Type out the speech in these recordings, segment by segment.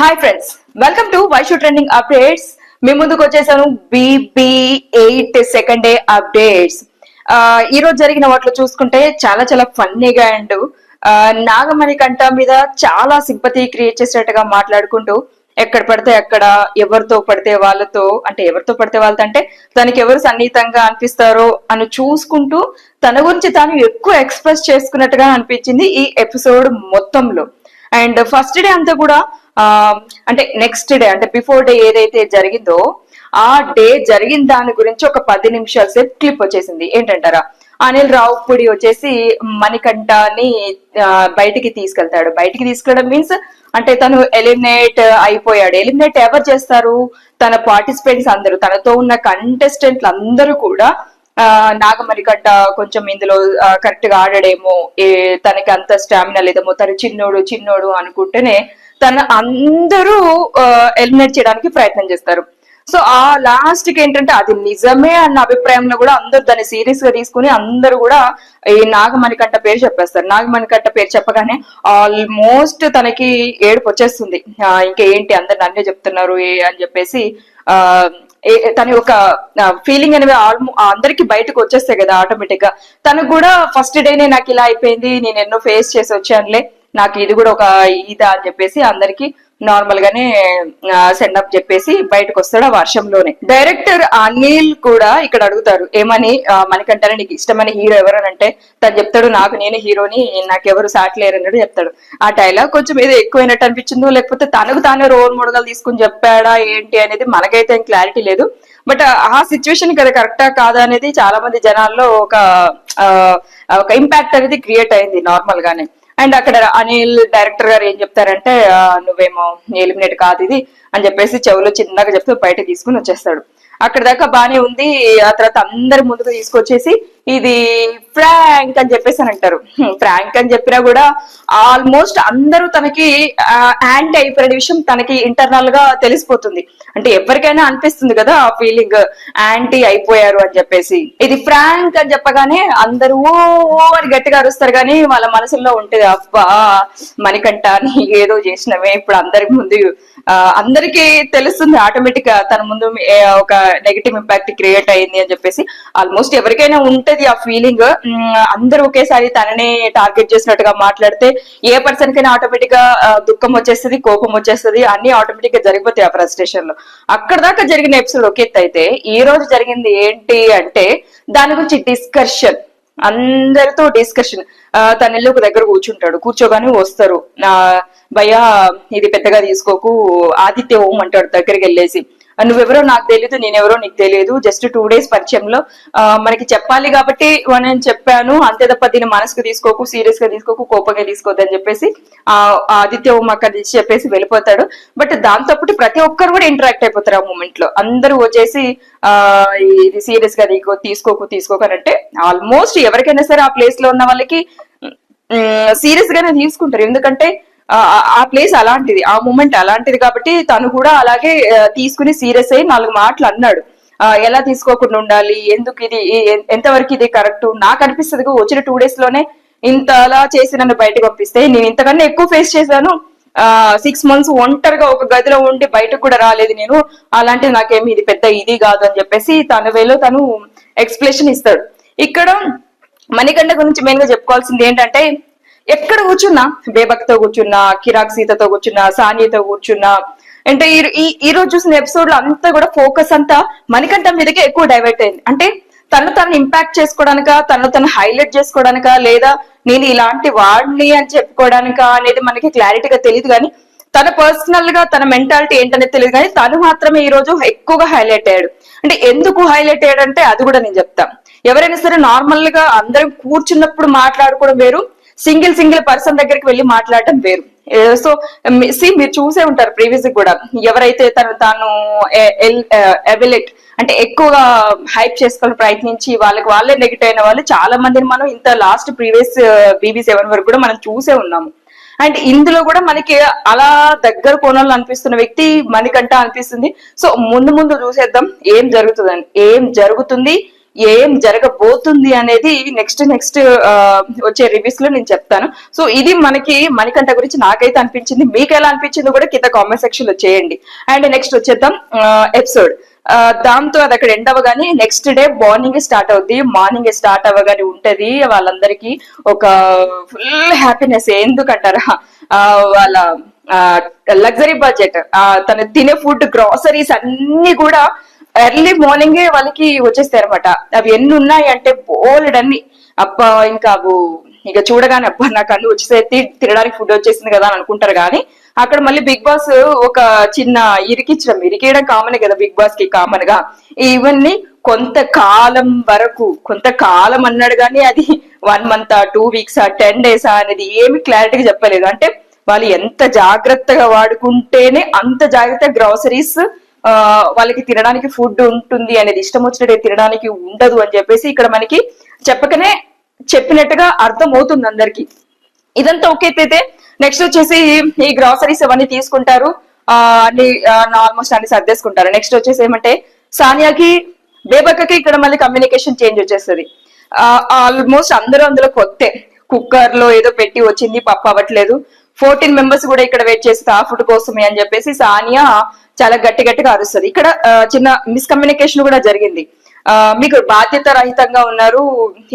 Hi friends, welcome to Vaishu trending updates. మీ ముందుకు వచ్చేసాను BB8 సెకండ్ డే అప్డేట్స్. ఈ రోజు జరిగిన వాటిలో చూసుకుంటే చాలా చాలా ఫన్నీగా అండ్ నాగమణి కంట మీద చాలా సింపతి క్రియేట్ చేసేటట్టుగా మాట్లాడుకుంటూ ఎక్కడ పడితే అక్కడ ఎవరితో పడితే వాళ్ళతో అంటే తనకి ఎవరు సన్నిహితంగా అనిపిస్తారో అని చూసుకుంటూ తన గురించి తాను ఎక్కువ ఎక్స్ప్రెస్ చేసుకున్నట్టుగా అనిపించింది ఈ ఎపిసోడ్ మొత్తంలో. అండ్ ఫస్ట్ డే అంతా కూడా అంటే నెక్స్ట్ డే అంటే బిఫోర్ డే ఏదైతే జరిగిందో ఆ డే జరిగిన దాని గురించి ఒక 10 నిమిషాల సేపు క్లిప్ వచ్చేసింది. ఏంటంటారా, అనిల్ రావుపూడి వచ్చేసి మణికంఠని బయటికి తీసుకెళ్తాడు. బయటికి తీసుకెళ్ళడం మీన్స్ అంటే తను ఎలిమినేట్ అయిపోయాడు. ఎలిమినేట్ ఎవరు చేస్తారు? తన పార్టిసిపెంట్స్ అందరూ, తనతో ఉన్న కంటెస్టెంట్లు అందరూ కూడా నాగమణికంఠ కొంచెం ఇందులో కరెక్ట్ గా ఆడడేమో, తనకి అంత స్టామినా లేదేమో, తను చిన్నోడు అనుకుంటేనే తన అందరూ ఎలిమినేట్ చేయడానికి ప్రయత్నం చేస్తారు. సో ఆ లాస్ట్ కి ఏంటంటే అది నిజమే అన్న అభిప్రాయంలో కూడా అందరూ దాన్ని సీరియస్ గా తీసుకుని అందరూ కూడా ఈ నాగమణికంఠ పేరు చెప్పేస్తారు. నాగమణికంఠ పేరు చెప్పగానే ఆల్మోస్ట్ తనకి ఏడుపు వచ్చేస్తుంది. ఇంకేంటి అందరు నన్నే చెప్తున్నారు అని చెప్పేసి తన ఒక ఫీలింగ్ అనేవి అందరికి బయటకు వచ్చేస్తాయి కదా ఆటోమేటిక్ గా. తనకు కూడా ఫస్ట్ డేనే నాకు ఇలా అయిపోయింది, నేను ఎన్నో ఫేస్ చేసి వచ్చానులే, నాకు ఇది కూడా ఒక ఇదా అని చెప్పేసి అందరికి నార్మల్ గానే సెండ్ అప్ చెప్పేసి బయటకు వస్తాడు ఆ వర్షంలోనే. డైరెక్టర్ అనిల్ కూడా ఇక్కడ అడుగుతారు ఏమని, మనకంటారా నీకు ఇష్టమైన హీరో ఎవరని అంటే తను చెప్తాడు నేనే హీరోని, నాకెవరు సాట్లేరు అన్నట్టు చెప్తాడు. ఆ డైలాగ్ కొంచెం ఏదో ఎక్కువైనట్టు అనిపించిందో లేకపోతే తనకు తానే రోల్ మోడల్ గా తీసుకుని చెప్పాడా ఏంటి అనేది మనకైతే ఏం క్లారిటీ లేదు. బట్ ఆ సిచ్యువేషన్ కదా కరెక్టా కాదా అనేది చాలా మంది జనాల్లో ఒక ఇంపాక్ట్ అనేది క్రియేట్ అయింది నార్మల్ గానే. అండ్ అక్కడ అనిల్ డైరెక్టర్ గారు ఏం చెప్తారంటే నువ్వేమో ఎలిమినేట్ కాదు ఇది అని చెప్పేసి చెవులో చిన్నగా చెప్తూ బయట తీసుకుని వచ్చేస్తాడు. అక్కడ దాకా బానే ఉంది. ఆ తర్వాత అందరి ముందుకు తీసుకొచ్చేసి ఇది ఫ్రాంక్ అని చెప్పేసి అని అంటారు. ఫ్రాంక్ అని చెప్పినా కూడా ఆల్మోస్ట్ అందరూ తనకి యాంటీ అయిపోయిన విషయం తనకి ఇంటర్నల్ గా తెలిసిపోతుంది. అంటే ఎవరికైనా అనిపిస్తుంది కదా ఆ ఫీలింగ్, యాంటీ అయిపోయారు అని చెప్పేసి. ఇది ఫ్రాంక్ అని చెప్పగానే అందరూ ఓ అని గట్టిగా అరుస్తారు కానీ వాళ్ళ మనసులో ఉంటుంది అబ్బా మణికంఠ నీ ఏదో చేసినవే ఇప్పుడు అందరికి ముందు అందరికీ తెలుస్తుంది ఆటోమేటిక్ గా తన ముందు ఒక నెగటివ్ ఇంపాక్ట్ క్రియేట్ అయింది అని చెప్పేసి. ఆల్మోస్ట్ ఎవరికైనా ఉంటది ఆ ఫీలింగ్. అందరూ ఒకేసారి తననే టార్గెట్ చేసినట్టుగా మాట్లాడితే ఏ పర్సన్ కైనా ఆటోమేటిక్ గా దుఃఖం వచ్చేస్తుంది, కోపం వచ్చేస్తుంది, అన్ని ఆటోమేటిక్ గా జరిగిపోతాయి ఆ ఫ్రస్ట్రేషన్ లో. అక్కడ దాకా జరిగిన ఎపిసోడ్ ఒక ఎత్తు అయితే ఈ రోజు జరిగింది ఏంటి అంటే దాని గురించి డిస్కషన్, అందరితో డిస్కషన్. తన ఇల్లు ఒక దగ్గర కూర్చోగానే వస్తారు భయ్యా ఇది పెద్దగా తీసుకోకు ఆదిత్య ఓం అంటాడు దగ్గరికి వెళ్ళేసి, నువ్వెవరో నాకు తెలియదు, నేనెవరో నీకు తెలియదు, జస్ట్ 2 days పరిచయంలో మనకి చెప్పాలి కాబట్టి నేను చెప్పాను అంతే తప్ప దీన్ని మనసుకు తీసుకోకు, సీరియస్ గా తీసుకోకు, కోపంగా తీసుకోవద్దు అని చెప్పేసి ఆదిత్య ఓం అక్కడ తీసి చెప్పేసి వెళ్ళిపోతాడు. బట్ దాంతో పాటు ప్రతి ఒక్కరు కూడా ఇంటరాక్ట్ అయిపోతారు ఆ మూమెంట్ లో. అందరూ వచ్చేసి ఇది సీరియస్ గా తీసుకోకు అని అంటే ఆల్మోస్ట్ ఎవరికైనా సరే ఆ ప్లేస్ లో ఉన్న వాళ్ళకి సీరియస్ గానే తీసుకుంటారు. ఎందుకంటే ఆ ప్లేస్ అలాంటిది, ఆ మూమెంట్ అలాంటిది కాబట్టి తను కూడా అలాగే తీసుకుని సీరియస్ అయ్యి 4 మాటలు అన్నాడు. ఎలా తీసుకోకుండా ఉండాలి, ఎందుకు ఇది, ఎంతవరకు ఇది కరెక్ట్, నాకు అనిపిస్తుంది వచ్చిన 2 days లోనే ఇంత అలా చేసి నన్ను బయటకు పంపిస్తే నేను ఇంతకన్నా ఎక్కువ ఫేస్ చేశాను. 6 months ఒంటరిగా ఒక గదిలో ఉండి బయటకు కూడా రాలేదు నేను, అలాంటిది నాకేమి ఇది పెద్ద ఇది కాదు అని చెప్పేసి తన వేలో తను ఎక్స్ప్లెనేషన్ ఇస్తాడు. ఇక్కడ మణికంఠ గురించి మెయిన్ గా చెప్పుకోవాల్సింది ఏంటంటే ఎక్కడ కూర్చున్నా, బేబక్తో కూర్చున్నా, కిరాక్ సీతతో కూర్చున్నా, సానియాతో కూర్చున్నా, అంటే ఈ రోజు చూసిన ఎపిసోడ్ లో అంతా కూడా ఫోకస్ అంతా మణికంఠ మీదకే ఎక్కువ డైవర్ట్ అయింది. అంటే తను ఇంపాక్ట్ చేసుకోవడానిక, తను హైలైట్ చేసుకోవడానిక, లేదా నేను ఇలాంటి వాడిని అని చెప్పుకోవడానిక అనేది మనకి క్లారిటీగా తెలియదు. కానీ తన పర్సనల్ గా తన మెంటాలిటీ ఏంటనేది తెలియదు. కానీ తను మాత్రమే ఈ రోజు ఎక్కువగా హైలైట్ అయ్యాడు. అంటే ఎందుకు హైలైట్ అయ్యాడంటే అది కూడా నేను చెప్తాను. ఎవరైనా సరే నార్మల్ గా అందరం కూర్చున్నప్పుడు మాట్లాడుకోవడం వేరు, సింగిల్ పర్సన్ దగ్గరికి వెళ్ళి మాట్లాడటం వేరు. సో మీరు చూసే ఉంటారు ప్రీవియస్ కూడా ఎవరైతే తాను ఎవిలేట్ అంటే ఎక్కువగా హైప్ చేసుకొని ప్రయత్నించి వాళ్ళే నెగిటివ్ అయిన వాళ్ళు చాలా మందిని మనం ఇంత లాస్ట్ ప్రీవియస్ BB7 వరకు కూడా మనం చూసే ఉన్నాము. అండ్ ఇందులో కూడా మనకి అలా దగ్గర కోణంలో అనిపిస్తున్న వ్యక్తి మణికంఠ అనిపిస్తుంది. సో ముందు చూసేద్దాం ఏం జరుగుతుంది, ఏం జరగబోతుంది అనేది నెక్స్ట్ వచ్చే రివ్యూస్ లో నేను చెప్తాను. సో ఇది మణికంఠ గురించి నాకైతే అనిపించింది. మీకు ఎలా అనిపించిందో కూడా కింద కామెంట్ సెక్షన్ లో చేయండి. అండ్ నెక్స్ట్ వచ్చేద్దాం ఎపిసోడ్. దాంతో అది అక్కడ ఎండ్ అవ్వగానే నెక్స్ట్ డే మార్నింగ్ స్టార్ట్ అవుద్ది. మార్నింగ్ స్టార్ట్ అవ్వగానే ఉంటది వాళ్ళందరికీ ఒక ఫుల్ హ్యాపీనెస్. ఎందుకంటారా, వాళ్ళ లగ్జరీ బడ్జెట్, తను తినే ఫుడ్, గ్రాసరీస్ అన్ని కూడా ఎర్లీ మార్నింగే వాళ్ళకి వచ్చేస్తాయి అనమాట. అవి ఎన్ని ఉన్నాయి అంటే బోల్డ్ అన్ని. అబ్బా ఇంకా ఇక చూడగానే అబ్బా నాకు అన్ని వచ్చేసి తినడానికి ఫుడ్ వచ్చేసింది కదా అని అనుకుంటారు. కానీ అక్కడ మళ్ళీ బిగ్ బాస్ ఒక చిన్న ఇరికియడం కామన్ కదా బిగ్ బాస్ కి కామన్ గా. ఇవన్నీ కొంతకాలం అన్నాడు కానీ అది 1 month 2 weeks 10 days అనేది ఏమి క్లారిటీగా చెప్పలేదు. అంటే వాళ్ళు ఎంత జాగ్రత్తగా వాడుకుంటేనే అంత జాగ్రత్తగా గ్రాసరీస్ వాళ్ళకి తినడానికి ఫుడ్ ఉంటుంది అనేది, ఇష్టం వచ్చినట్టు తినడానికి ఉండదు అని చెప్పేసి ఇక్కడ మనకి చెప్పినట్టుగా అర్థం అవుతుంది అందరికి. ఇదంతా ఒకేతైతే నెక్స్ట్ వచ్చేసి ఈ గ్రాసరీస్ అవన్నీ తీసుకుంటారు, అన్ని ఆల్మోస్ట్ అన్ని సర్దేసుకుంటారు. నెక్స్ట్ వచ్చేసి ఏమంటే సానియాకి బేబక్కకి ఇక్కడ మళ్ళీ కమ్యూనికేషన్ చేంజ్ వచ్చేస్తుంది. ఆల్మోస్ట్ అందరూ అందులో కొత్తే. కుక్కర్ లో ఏదో పెట్టి వచ్చింది, పప్పు అవ్వట్లేదు. 14 members కూడా ఇక్కడ వెయిట్ చేస్తే ఆ ఫుడ్ కోసమే అని చెప్పేసి సానియా చాలా గట్టిగా అరుస్తుంది. ఇక్కడ చిన్న మిస్కమ్యూనికేషన్ కూడా జరిగింది. మీకు బాధ్యత రహితంగా ఉన్నారు,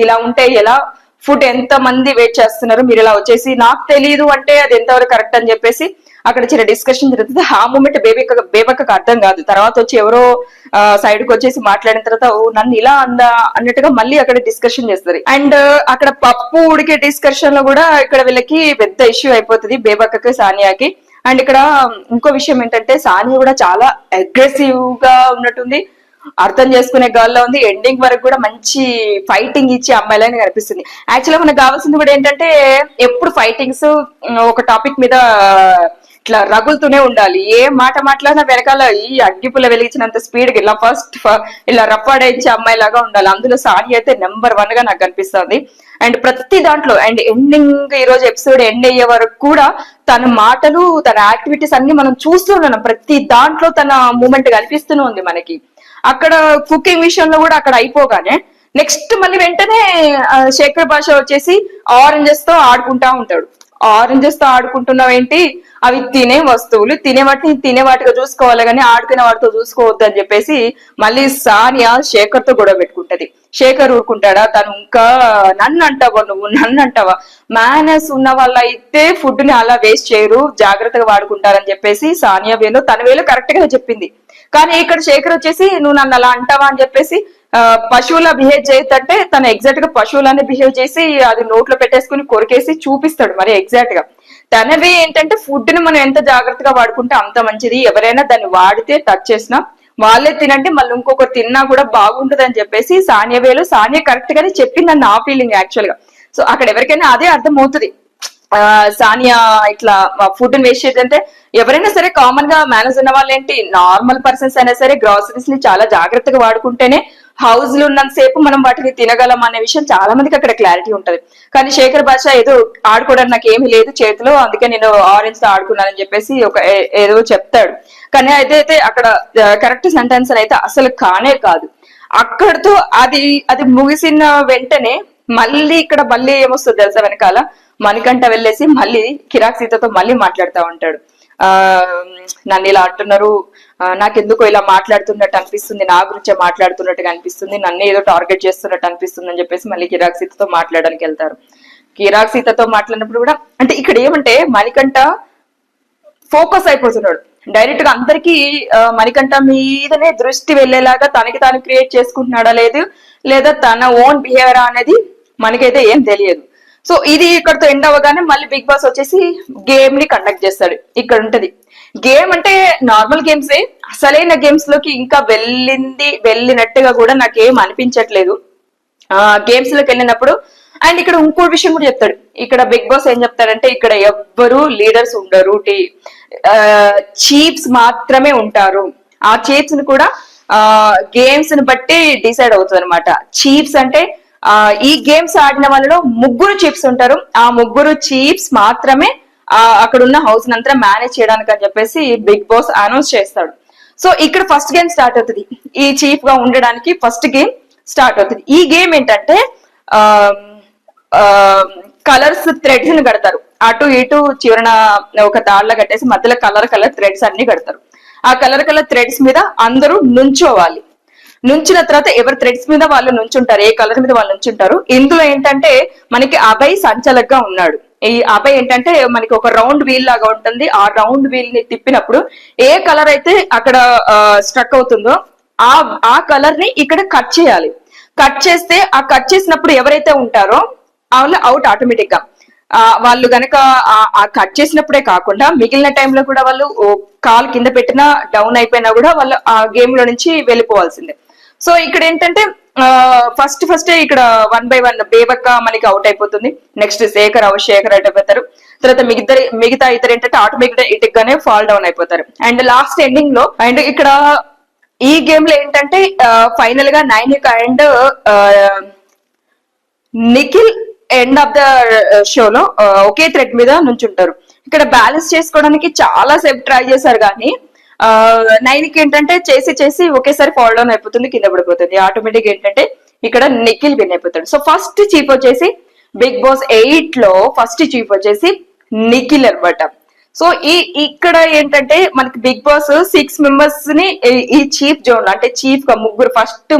ఇలా ఉంటే ఎలా, ఫుడ్ ఎంత మంది వెయిట్ చేస్తున్నారు, మీరు ఇలా వచ్చేసి నాకు తెలియదు అంటే అది ఎంతవరకు కరెక్ట్ అని చెప్పేసి అక్కడ చిన్న డిస్కషన్ జరుగుతుంది. ఆ మూమెంట్ బేబక్కకు అర్థం కాదు. తర్వాత వచ్చి ఎవరో సైడ్ కి వచ్చేసి మాట్లాడిన తర్వాత ఓ నన్ను ఇలా అన్నట్టుగా మళ్ళీ అక్కడ డిస్కషన్ చేస్తారు. అండ్ అక్కడ పప్పు ఉడికే డిస్కషన్ లో కూడా ఇక్కడ వీళ్ళకి పెద్ద ఇష్యూ అయిపోతుంది బేబక్కకి, సానియాకి. అండ్ ఇక్కడ ఇంకో విషయం ఏంటంటే సానియా కూడా చాలా అగ్రెసివ్ గా ఉన్నట్టుంది, అర్థం చేసుకునే గర్ల్లో ఉంది. ఎండింగ్ వరకు కూడా మంచి ఫైటింగ్ ఇచ్చే అమ్మాయిలని కనిపిస్తుంది. యాక్చువల్గా మనకు కావాల్సింది కూడా ఏంటంటే ఎప్పుడు ఫైటింగ్స్ ఒక టాపిక్ మీద ఇట్లా రగులుతూనే ఉండాలి. ఏ మాట మాట్లాడినా వెనకాల ఈ అగ్గిపుల్ల వెలిగించినంత స్పీడ్ గా ఇలా రఫాడేయించే అమ్మాయి లాగా ఉండాలి. అందులో సానియా అయితే నెంబర్ 1 గా నాకు కనిపిస్తుంది. అండ్ ప్రతి దాంట్లో అండ్ ఎండింగ్ ఈ రోజు ఎపిసోడ్ ఎండ్ అయ్యే వరకు కూడా తన మాటలు, తన యాక్టివిటీస్ అన్ని మనం చూస్తూ ఉన్నాం. ప్రతి దాంట్లో తన మూమెంట్ కనిపిస్తూనే ఉంది మనకి. అక్కడ కుకింగ్ విషయంలో కూడా అక్కడ అయిపోగానే నెక్స్ట్ మళ్ళీ వెంటనే శేఖర్ భాష వచ్చేసి ఆరెంజెస్ తో ఆడుకుంటా ఉంటాడు. ఆరెంజెస్ తో ఆడుకుంటున్నావు ఏంటి, అవి తినే వస్తువులు, తినే వాటిగా చూసుకోవాలి కానీ ఆడుకునే వాటితో చూసుకోవద్దు అని చెప్పేసి మళ్ళీ సానియా శేఖర్ తో గొడవ పెట్టుకుంటది. శేఖర్ ఊరుకుంటాడా, తను ఇంకా నన్ను అంటావా, మేనర్స్ ఉన్న వాళ్ళు అయితే ఫుడ్ ని అలా వేస్ట్ చేయరు, జాగ్రత్తగా వాడుకుంటారని చెప్పేసి సానియా వేలో తన వేలో కరెక్ట్ గా చెప్పింది. కానీ ఇక్కడ శేఖర్ వచ్చేసి నువ్వు నన్ను అలా అంటావా అని చెప్పేసి పశువులా బిహేవ్ చేయొద్దంటే తను ఎగ్జాక్ట్ గా పశువులానే బిహేవ్ చేసి అది నోట్లో పెట్టేసుకుని కొరికేసి చూపిస్తాడు మరి ఎగ్జాక్ట్ గా. తనవే ఏంటంటే ఫుడ్ ని మనం ఎంత జాగ్రత్తగా వాడుకుంటే అంత మంచిది, ఎవరైనా దాన్ని వాడితే టచ్ చేసినా వాళ్ళే తినండి, మళ్ళీ ఇంకొకరు తిన్నా కూడా బాగుంటది అని చెప్పేసి సానియా కరెక్ట్ గానే చెప్పిందని నా ఫీలింగ్ యాక్చువల్ గా. సో అక్కడ ఎవరికైనా అదే అర్థం అవుతుంది. సానియా ఇట్లా ఫుడ్ ని వేస్ట్ చేయదంటే ఎవరైనా సరే కామన్ గా మేనేజ్ ఉన్న వాళ్ళు ఏంటి, నార్మల్ పర్సన్స్ అయినా సరే గ్రాసరీస్ ని చాలా జాగ్రత్తగా వాడుకుంటేనే హౌస్ లో ఉన్నంత సేపు మనం వాటిని తినగలం అనే విషయం చాలా మందికి అక్కడ క్లారిటీ ఉంటది. కానీ శేఖర్ భాష ఏదో ఆడుకోవడానికి నాకు ఏమీ లేదు చేతిలో, అందుకే నేను ఆరెంజ్ తో ఆడుకున్నానని చెప్పేసి ఏదో చెప్తాడు. కానీ అయితే అక్కడ కరెక్ట్ సెంటెన్స్ అయితే అసలు కానే కాదు. అక్కడితో అది ముగిసిన వెంటనే మళ్ళీ ఏమొస్తుంది తెలుసా, వెనకాల మణికంఠ వెళ్ళేసి మళ్ళీ కిరాక్ సీతతో మళ్ళీ మాట్లాడుతూ ఉంటాడు. నన్ను ఇలా అంటున్నారు, నాకెందుకో ఇలా మాట్లాడుతున్నట్టు అనిపిస్తుంది, నా గురించే మాట్లాడుతున్నట్టుగా అనిపిస్తుంది, నన్ను ఏదో టార్గెట్ చేస్తున్నట్టు అనిపిస్తుంది అని చెప్పేసి మళ్ళీ కిరాక్ సీతతో మాట్లాడడానికి వెళ్తారు. కిరాక్ సీతతో మాట్లాడినప్పుడు కూడా అంటే ఇక్కడ ఏమంటే మణికంఠ ఫోకస్ అయిపోతున్నాడు. డైరెక్ట్ గా అందరికి మణికంఠ మీదనే దృష్టి వెళ్లేలాగా తనకి తాను క్రియేట్ చేసుకుంటున్నాడా లేదా తన ఓన్ బిహేవియర్ అనేది మనకైతే ఏం తెలియదు. సో ఇది ఇక్కడతో ఎండ్ అవ్వగానే మళ్ళీ బిగ్ బాస్ వచ్చేసి గేమ్ ని కండక్ట్ చేస్తాడు. ఇక్కడ ఉంటది గేమ్ అంటే నార్మల్ గేమ్సే, అసలైన గేమ్స్ లోకి ఇంకా వెళ్ళినట్టుగా కూడా నాకేం అనిపించట్లేదు గేమ్స్ లోకి వెళ్ళినప్పుడు. అండ్ ఇక్కడ ఇంకో విషయం కూడా చెప్తాడు. ఇక్కడ బిగ్ బాస్ ఏం చెప్తాడంటే ఇక్కడ ఎవ్వరు లీడర్స్ ఉండరు, చీఫ్స్ మాత్రమే ఉంటారు. ఆ చీఫ్స్ ని కూడా గేమ్స్ ని బట్టి డిసైడ్ అవుతుంది అనమాట. చీఫ్స్ అంటే ఈ గేమ్స్ ఆడిన వాళ్ళలో 3 చీఫ్స్ ఉంటారు. ఆ 3 చీఫ్స్ మాత్రమే అక్కడ ఉన్న హౌస్ అంతా మేనేజ్ చేయడానికి అని చెప్పేసి బిగ్ బాస్ అనౌన్స్ చేస్తాడు. సో ఇక్కడ ఫస్ట్ గేమ్ స్టార్ట్ అవుతుంది. ఈ చీఫ్ గా ఉండడానికి ఫస్ట్ గేమ్ స్టార్ట్ అవుతుంది. ఈ గేమ్ ఏంటంటే కలర్స్ థ్రెడ్స్ ని కడతారు, అటు ఇటు చివరన ఒక తాళ్ళ కట్టేసి మధ్యలో కలర్ థ్రెడ్స్ అన్ని కడతారు. ఆ కలర్ థ్రెడ్స్ మీద అందరూ నుంచోవాలి. నుంచిన తర్వాత ఎవరి థ్రెడ్స్ మీద వాళ్ళు నుంచుంటారు, ఏ కలర్ మీద వాళ్ళు నుంచుంటారు. ఇందులో ఏంటంటే మనకి అభయ్ సంచలక్గా ఉన్నాడు. ఈ అభయ్ ఏంటంటే మనకి ఒక రౌండ్ వీల్ లాగా ఉంటుంది. ఆ రౌండ్ వీల్ ని తిప్పినప్పుడు ఏ కలర్ అయితే అక్కడ స్ట్రక్ అవుతుందో ఆ కలర్ ని ఇక్కడ కట్ చేయాలి. కట్ చేస్తే ఆ కట్ చేసినప్పుడు ఎవరైతే ఉంటారో వాళ్ళు అవుట్ ఆటోమేటిక్ గా. వాళ్ళు గనక ఆ కట్ చేసినప్పుడే కాకుండా మిగిలిన టైంలో కూడా వాళ్ళు కాలు కింద పెట్టినా డౌన్ అయిపోయినా కూడా వాళ్ళు ఆ గేమ్ లో నుంచి వెళ్ళిపోవాల్సిందే. సో ఇక్కడ ఏంటంటే ఫస్ట్ ఇక్కడ 1 by 1 బేబక్క మనకి అవుట్ అయిపోతుంది. నెక్స్ట్ శేఖర్ అవుట్ అయిపోతారు. తర్వాత మిగతా ఇద్దరు ఏంటంటే ఆటోమేటిక్ గానే ఫాల్ డౌన్ అయిపోతారు. అండ్ లాస్ట్ ఎండింగ్ లో అండ్ ఇక్కడ ఈ గేమ్ లో ఏంటంటే ఫైనల్ గా Nainika and Nikhil end of the షోలో ఒకే థ్రెడ్ మీద నుంచుంటారు. ఇక్కడ బ్యాలెన్స్ చేసుకోవడానికి చాలా సేపు ట్రై చేశారు కానీ నైన్కి ఏంటంటే చేసి ఒకేసారి ఫాల్ డౌన్ అయిపోతుంది, కింద పడిపోతుంది. ఆటోమేటిక్ ఏంటంటే ఇక్కడ నిఖిల్ విన్ అయిపోతాడు. సో ఫస్ట్ చీఫ్ వచ్చేసి బిగ్ బాస్ 8 లో ఫస్ట్ చీఫ్ వచ్చేసి నిఖిల్ అనమాట. సో ఇక్కడ ఏంటంటే మనకి బిగ్ బాస్ 6 మెంబర్స్ ని ఈ చీఫ్ జోన్ లో అంటే చీఫ్ గా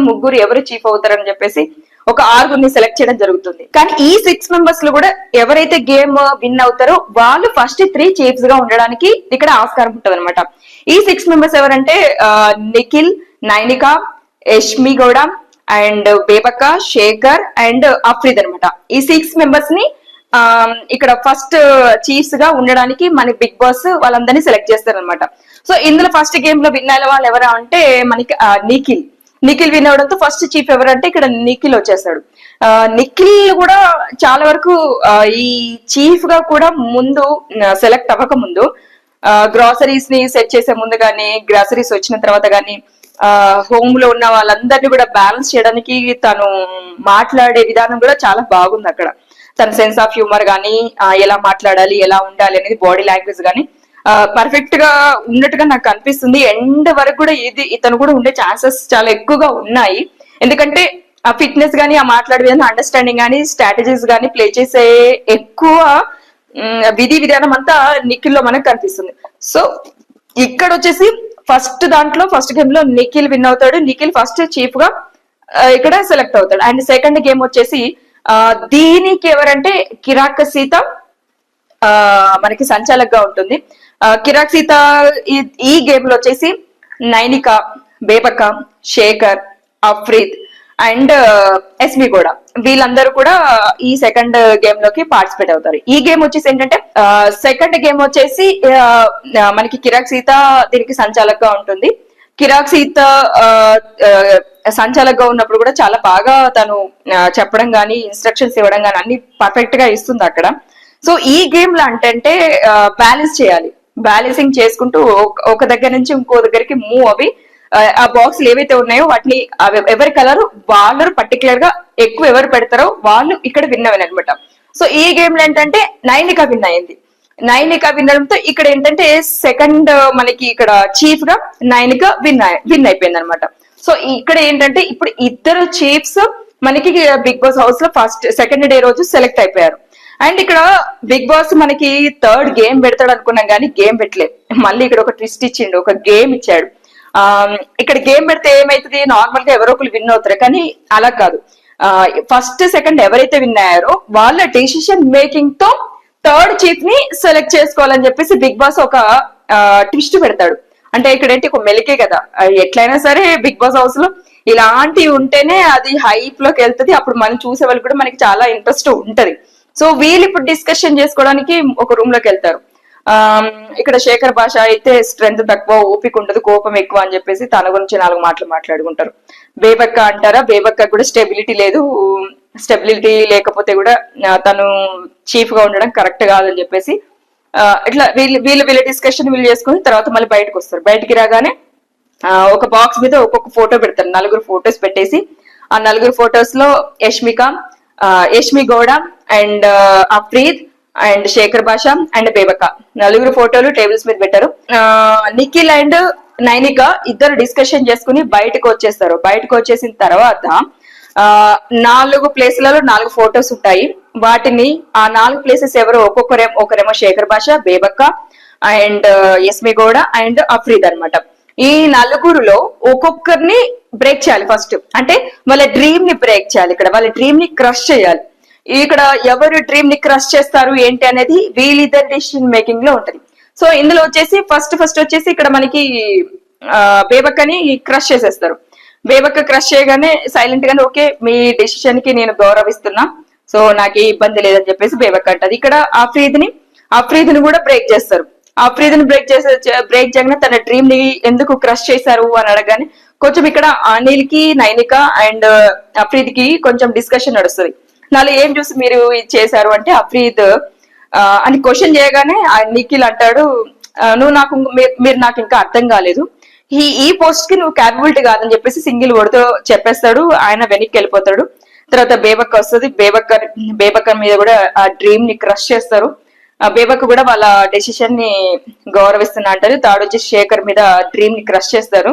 ముగ్గురు ఎవరు చీఫ్ అవుతారని చెప్పేసి ఒక 6 సెలెక్ట్ చేయడం జరుగుతుంది. కానీ ఈ 6 మెంబర్స్ లో కూడా ఎవరైతే గేమ్ విన్ అవుతారో వాళ్ళు ఫస్ట్ 3 చీఫ్స్ గా ఉండడానికి ఇక్కడ ఆస్కారం ఉంటుంది అనమాట. ఈ 6 మెంబర్స్ ఎవరంటే నిఖిల్, నైనిక, యష్మి గౌడ అండ్ బేబక్క, శేఖర్ అండ్ అఫ్రీద్ అనమాట. ఈ 6 మెంబర్స్ ని ఇక్కడ ఫస్ట్ చీఫ్స్ గా ఉండడానికి మన బిగ్ బాస్ వాళ్ళందరినీ సెలెక్ట్ చేస్తారనమాట. సో ఇందులో ఫస్ట్ గేమ్ లో విన్ అయిన వాళ్ళు ఎవరా అంటే మనకి నిఖిల్ విన్ అవడంతో ఫస్ట్ చీఫ్ ఎవరంటే ఇక్కడ నిఖిల్ వచ్చేసాడు. నిఖిల్ కూడా చాలా వరకు ఈ చీఫ్ గా కూడా ముందు సెలెక్ట్ అవ్వక ముందు గ్రాసరీస్ ని సెట్ చేసే ముందు గానీ గ్రాసరీస్ వచ్చిన తర్వాత గానీ హోమ్ లో ఉన్న వాళ్ళందరినీ కూడా బ్యాలెన్స్ చేయడానికి తను మాట్లాడే విధానం కూడా చాలా బాగుంది. అక్కడ తన సెన్స్ ఆఫ్ హ్యూమర్ గానీ ఎలా మాట్లాడాలి ఎలా ఉండాలి అనేది బాడీ లాంగ్వేజ్ గానీ పర్ఫెక్ట్ గా ఉన్నట్టుగా నాకు అనిపిస్తుంది. ఎండ్ వరకు కూడా ఇతను కూడా ఉండే ఛాన్సెస్ చాలా ఎక్కువగా ఉన్నాయి. ఎందుకంటే ఆ ఫిట్నెస్ గానీ ఆ మాట్లాడే విధానం అండర్స్టాండింగ్ గానీ స్ట్రాటజీస్ గానీ ప్లే చేసే ఎక్కువ విధానం అంతా నిఖిల్ లో మనకు కనిపిస్తుంది. సో ఇక్కడ వచ్చేసి ఫస్ట్ గేమ్ లో నిఖిల్ విన్ అవుతాడు. నిఖిల్ ఫస్ట్ చీఫ్ గా ఇక్కడ సెలెక్ట్ అవుతాడు. అండ్ సెకండ్ గేమ్ వచ్చేసి దీనికి ఎవరంటే కిరాక్ సీత మనకి సంచాలక్గా ఉంటుంది. కిరాక్ సీత ఈ గేమ్ లో వచ్చేసి నైనిక, బేబక్క, శేఖర్, అఫ్రీద్ అండ్ ఎస్మి కూడా వీళ్ళందరూ కూడా ఈ సెకండ్ గేమ్ లోకి పార్టిసిపేట్ అవుతారు. ఈ గేమ్ వచ్చేసి ఏంటంటే సెకండ్ గేమ్ వచ్చేసి మనకి కిరాక్ సీత దీనికి సంచాలక్గా ఉంటుంది. కిరాక్ సీత సంచాలక్గా ఉన్నప్పుడు కూడా చాలా బాగా తను చెప్పడం గానీ ఇన్స్ట్రక్షన్స్ ఇవ్వడం గానీ అన్ని పర్ఫెక్ట్ గా ఇస్తుంది అక్కడ. సో ఈ గేమ్ లో అంటే బ్యాలెన్స్ చేయాలి. బ్యాలెన్సింగ్ చేసుకుంటూ ఒక దగ్గర నుంచి ఇంకో దగ్గరికి మూవ్ అవి ఆ బాక్స్లు ఏవైతే ఉన్నాయో వాటిని ఎవరి కలర్ వాళ్ళు పర్టికులర్ గా ఎక్కువ ఎవరు పెడతారో వాళ్ళు ఇక్కడ విన్ అవ్వాలి అనమాట. సో ఈ గేమ్ లో ఏంటంటే నైనిక విన్ అయింది. నైనిక విన్ అవడంతో ఇక్కడ ఏంటంటే సెకండ్ మనకి ఇక్కడ చీఫ్ గా నైనిక విన్ అయిపోయింది అనమాట. సో ఇక్కడ ఏంటంటే ఇప్పుడు ఇద్దరు చీఫ్స్ మనకి బిగ్ బాస్ హౌస్ లో సెకండ్ డే రోజు సెలెక్ట్ అయిపోయారు. అండ్ ఇక్కడ బిగ్ బాస్ మనకి థర్డ్ గేమ్ పెడతాడు అనుకున్నాం కానీ గేమ్ పెట్టలేదు. మళ్ళీ ఇక్కడ ఒక ట్విస్ట్ ఇచ్చిండు, ఒక గేమ్ ఇచ్చాడు. ఇక్కడ గేమ్ పెడితే ఏమైతుంది, నార్మల్ గా ఎవరో ఒకరు విన్ అవుతారు కానీ అలా కాదు. ఫస్ట్ సెకండ్ ఎవరైతే విన్ అయ్యారో వాళ్ళ డెసిషన్ మేకింగ్ తో థర్డ్ చీఫ్ ని సెలెక్ట్ చేసుకోవాలని చెప్పేసి బిగ్ బాస్ ఒక ట్విస్ట్ పెడతాడు. అంటే ఇక్కడ ఏంటి ఒక మెలికే కదా, ఎట్లయినా సరే బిగ్ బాస్ హౌస్ లో ఇలాంటివి ఉంటేనే అది హైప్ లోకి వెళ్తుంది. అప్పుడు మనం చూసే వాళ్ళు కూడా మనకి చాలా ఇంట్రెస్ట్ ఉంటది. సో వీళ్ళు ఇప్పుడు డిస్కషన్ చేసుకోవడానికి ఒక రూమ్ లోకి వెళ్తారు. ఇక్కడ శేఖర్ భాష అయితే స్ట్రెంత్ తక్కువ, ఓపిక ఉండదు, కోపం ఎక్కువ అని చెప్పేసి తన గురించి 4 మాటలు మాట్లాడుకుంటారు. బేబక్క అంటారా, బేబక్క కూడా స్టెబిలిటీ లేదు, స్టెబిలిటీ లేకపోతే కూడా తను చీఫ్ గా ఉండడం కరెక్ట్ కాదని చెప్పేసి ఇట్లా వీళ్ళ డిస్కషన్ వీళ్ళు చేసుకుని తర్వాత మళ్ళీ బయటకు వస్తారు. బయటికి రాగానే ఒక బాక్స్ మీద ఒక్కొక్క ఫోటో పెడతారు. 4 ఫొటోస్ పెట్టేసి ఆ 4 ఫొటోస్ లో యష్మి గౌడ అండ్ అఫ్రీద్ అండ్ శేఖర్ భాష అండ్ బేబక్క 4 ఫోటోలు టేబుల్స్ మీద పెట్టారు. నిఖిల్ అండ్ నైనిక ఇద్దరు డిస్కషన్ చేసుకుని బయటకు వచ్చేస్తారు. బయటకు వచ్చేసిన తర్వాత 4 ప్లేసులలో 4 ఫొటోస్ ఉంటాయి. వాటిని ఆ 4 ప్లేసెస్ ఎవరు ఒకరేమో శేఖర్ భాష, బేబక్క అండ్ ఎస్మి గౌడ అండ్ అఫ్రీద్ అనమాట. ఈ నలుగురులో ఒక్కొక్కరిని బ్రేక్ చేయాలి ఫస్ట్. అంటే వాళ్ళ డ్రీమ్ ని బ్రేక్ చేయాలి, ఇక్కడ వాళ్ళ డ్రీమ్ ని క్రష్ చేయాలి. ఇక్కడ ఎవరు డ్రీమ్ ని క్రష్ చేస్తారు ఏంటి అనేది వీళ్ళిద్దరు డెసిషన్ మేకింగ్ లో ఉంటది. సో ఇందులో వచ్చేసి ఫస్ట్ వచ్చేసి ఇక్కడ మనకి బేబక్కని క్రష్ చేసేస్తారు. బేబక్క క్రష్ చేయగానే సైలెంట్ గానే ఓకే మీ డెసిషన్ కి నేను గౌరవిస్తున్నా, సో నాకు ఇబ్బంది లేదని చెప్పేసి బేబక్క అంటది. ఇక్కడ అఫ్రీద్ ని కూడా బ్రేక్ చేస్తారు. అఫ్రీద్ ని బ్రేక్ చేయగానే తన డ్రీమ్ ని ఎందుకు క్రష్ చేశారు అని అడగానే కొంచెం ఇక్కడ అనిల్ కి, నైనిక అండ్ అఫ్రీద్ కి కొంచెం డిస్కషన్ నడుస్తుంది. నాలో ఏం చూసి మీరు ఇది చేశారు అంటే అఫ్రీద్ అని క్వశ్చన్ చేయగానే నిఖిల్ అంటాడు, మీరు నాకు ఇంకా అర్థం కాలేదు, ఈ పోస్ట్ కి నువ్వు క్యాపబిలిటీ కాదని చెప్పేసి సింగిల్ వర్డ్ తో చెప్పేస్తాడు. ఆయన వెనక్కి వెళ్ళిపోతాడు. తర్వాత బేబక్క వస్తుంది. బేబక్క మీద కూడా ఆ డ్రీమ్ ని క్రష్ చేస్తారు. బేబక్క కూడా వాళ్ళ డెసిషన్ ని గౌరవిస్తున్నా అంటారు. థర్డ్ వచ్చి శేఖర్ మీద డ్రీమ్ ని క్రష్ చేస్తారు.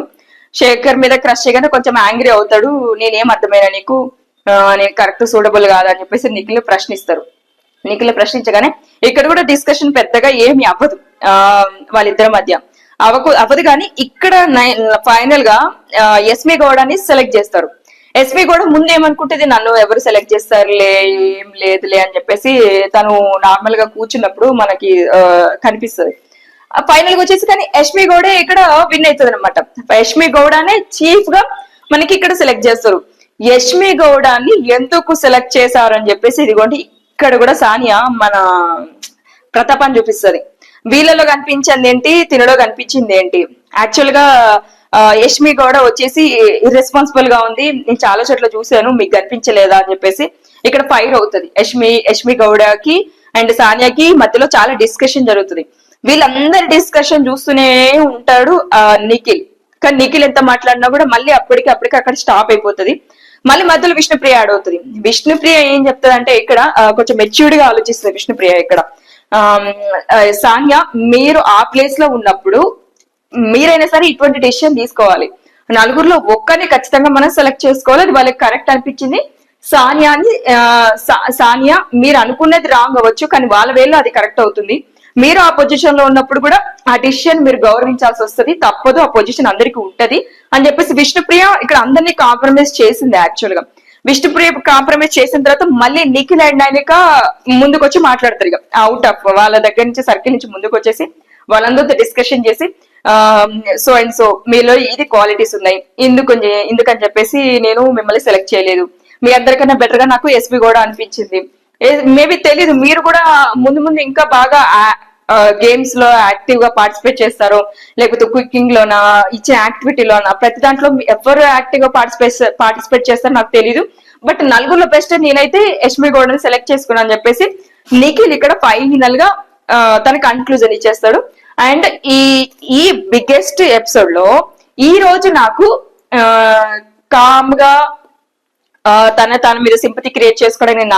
శేఖర్ మీద క్రష్ చేయగానే కొంచెం యాంగ్రీ అవుతాడు. నేనేం అర్థమైనా నీకు, నేను కరెక్ట్ సూటబుల్ కాదా అని చెప్పేసి నిఖిల్ ప్రశ్నించగానే ఇక్కడ కూడా డిస్కషన్ పెద్దగా ఏమి అవ్వదు వాళ్ళిద్దరి మధ్య. అవ్వదు కానీ ఇక్కడ ఫైనల్ గా ఎస్మి గౌడని సెలెక్ట్ చేస్తారు. ఎస్మి గౌడ ముందు ఏమనుకుంటుంది, నన్ను ఎవరు సెలెక్ట్ చేస్తారులే, ఏం లేదులే అని చెప్పేసి తను నార్మల్ గా కూర్చున్నప్పుడు మనకి కనిపిస్తుంది. ఫైనల్ గా వచ్చేసి కానీ యష్మి గౌడే ఇక్కడ విన్ అవుతుంది అనమాట. యష్మి గౌడనే చీఫ్ గా మనకి ఇక్కడ సెలెక్ట్ చేస్తారు. యష్మి గౌడాన్ని ఎందుకు సెలెక్ట్ చేశారు అని చెప్పేసి ఇదిగోండి ఇక్కడ కూడా సానియా మన ప్రతాపాన్ని చూపిస్తుంది. వీళ్ళలో కనిపించింది ఏంటి, తినలో కనిపించింది ఏంటి. యాక్చువల్ గా యష్మి గౌడ వచ్చేసి ఇర్రెస్పాన్సిబుల్ గా ఉంది, నేను చాలా చోట్ల చూశాను, మీకు కనిపించలేదా అని చెప్పేసి ఇక్కడ ఫైర్ అవుతుంది. యష్మి గౌడకి అండ్ సానియాకి మధ్యలో చాలా డిస్కషన్ జరుగుతుంది. వీళ్ళందరి డిస్కషన్ చూస్తూనే ఉంటాడు నిఖిల్. కానీ నిఖిల్ ఎంత మాట్లాడినా కూడా మళ్ళీ అప్పటికి అక్కడ స్టాప్ అయిపోతుంది. మళ్ళీ మధ్యలో విష్ణుప్రియ యాడ్ అవుతుంది. విష్ణుప్రియ ఏం చెప్తుంది అంటే ఇక్కడ కొంచెం మెచ్యూర్డ్ గా ఆలోచిస్తుంది విష్ణుప్రియ. ఇక్కడ సానియా, మీరు ఆ ప్లేస్ లో ఉన్నప్పుడు మీరైనా సరే ఇటువంటి డెసిషన్ తీసుకోవాలి. నలుగురులో ఒక్కరిని ఖచ్చితంగా మనం సెలెక్ట్ చేసుకోవాలి. అది వాళ్ళకి కరెక్ట్ అనిపించింది. సానియా మీరు అనుకున్నది రాంగ్ అవ్వచ్చు, కానీ వాళ్ళ వేలో అది కరెక్ట్ అవుతుంది. మీరు ఆ పొజిషన్ లో ఉన్నప్పుడు కూడా ఆ డిసిషన్ మీరు గౌరవించాల్సి వస్తుంది, తప్పదు, ఆ పొజిషన్ అందరికీ ఉంటది అని చెప్పేసి విష్ణుప్రియ ఇక్కడ అందరినీ కాంప్రమైజ్ చేసింది. యాక్చువల్ గా విష్ణుప్రియ కాంప్రమైజ్ చేసిన తర్వాత మళ్ళీ నిఖిల్ అండ్ ఆయనక ముందుకు వచ్చి మాట్లాడతారు. ఇక అవుట్ ఆఫ్ వాళ్ళ దగ్గర నుంచి సర్కిల్ నుంచి ముందుకు వచ్చేసి వాళ్ళందరితో డిస్కషన్ చేసి సో అండ్ సో మీలో ఇది క్వాలిటీస్ ఉన్నాయి, ఎందుకని చెప్పేసి నేను మిమ్మల్ని సెలెక్ట్ చేయలేదు, మీ అందరికన్నా బెటర్ గా నాకు ఎస్పీ కూడా అనిపించింది. మేబీ తెలీదు, మీరు కూడా ముందు ఇంకా బాగా గేమ్స్ లో యాక్టివ్ గా పార్టిసిపేట్ చేస్తారో లేకపోతే కుకింగ్ లోనా ఇచ్చే యాక్టివిటీలోనా ప్రతి దాంట్లో ఎవరు యాక్టివ్ గా పార్టిసిపేట్ చేస్తారో నాకు తెలీదు, బట్ నలుగురులో బెస్ట్ నేనైతే యష్మి గౌడని సెలెక్ట్ చేసుకున్నాను అని చెప్పేసి నిఖిల్ ఇక్కడ ఫైనల్ గా తన కన్క్లూజన్ ఇచ్చేస్తాడు. అండ్ ఈ బిగ్గెస్ట్ ఎపిసోడ్ లో ఈ రోజు నాకు కామ్ గా తన మీద సింపతి క్రియేట్ చేసుకోవడానికి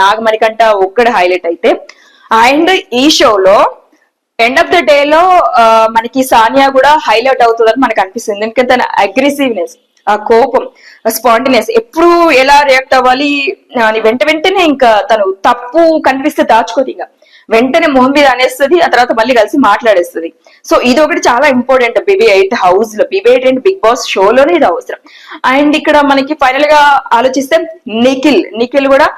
నాగమణికంట ఒక్కడే హైలైట్ అయితే, అండ్ ఈ షోలో ఎండ్ ఆఫ్ ద డే లో మనకి సానియా కూడా హైలైట్ అవుతుందని మనకు అనిపిస్తుంది. ఎందుకంటే తన అగ్రెసివ్నెస్, ఆ కోపం, స్పాంటినియస్, ఎప్పుడు ఎలా రియాక్ట్ అవ్వాలి అని వెంటనే ఇంకా తను తప్పు కనిపిస్తే దాచుకోదు, ఇంకా వెంటనే మొహం మీద అనేస్తుంది, ఆ తర్వాత మళ్ళీ కలిసి మాట్లాడేస్తుంది. సో ఇది ఒకటి చాలా ఇంపార్టెంట్ BB8 హౌస్ లో, BB8 అండ్ బిగ్ బాస్ షోలోనే ఇది అవసరం. అండ్ ఇక్కడ మనకి ఫైనల్ గా ఆలోచిస్తే నిఖిల్ కూడా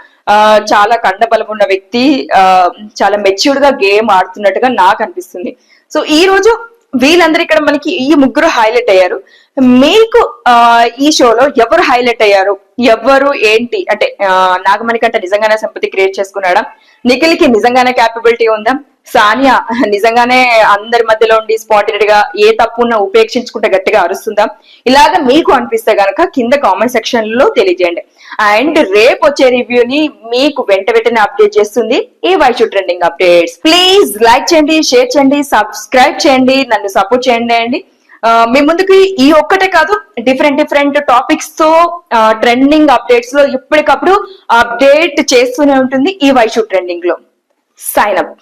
చాలా కండబలం ఉన్న వ్యక్తి, చాలా మెచ్యూర్డ్ గా గేమ్ ఆడుతున్నట్టుగా నాకు అనిపిస్తుంది. సో ఈ రోజు వీళ్ళందరూ ఇక్కడ మనకి ఈ ముగ్గురు హైలైట్ అయ్యారు. మీకు ఈ షోలో ఎవరు హైలైట్ అయ్యారు, ఎవరు ఏంటి అంటే నాగమణి కంటే నిజంగానే సింపతి క్రియేట్ చేసుకున్నాడా, నిఖిల్ కి నిజంగానే క్యాపబిలిటీ ఉందా, సానియా నిజంగానే అందరి మధ్యలో ఉండి స్పాంటేనియస్ గా ఏ తప్పున్నా ఉపేక్షించుకుంటే గట్టిగా అరుస్తుందా, ఇలాగా మీకు అనిపిస్తే గనక కింద కామెంట్ సెక్షన్ లో తెలియజేయండి. అండ్ రేపు వచ్చే రివ్యూని మీకు వెంటనే అప్డేట్ చేస్తుంది ఈ Vaishu trending updates. Please like చేయండి, షేర్ చేయండి, సబ్స్క్రైబ్ చేయండి, నన్ను సపోర్ట్ చేయండి. అండి మీ ముందుకి ఈ ఒక్కటే కాదు, డిఫరెంట్ టాపిక్స్ తో ట్రెండింగ్ అప్డేట్స్ లో ఎప్పటికప్పుడు అప్డేట్ చేస్తూనే ఉంటుంది ఈ వైషు ట్రెండింగ్ లో. Sign up.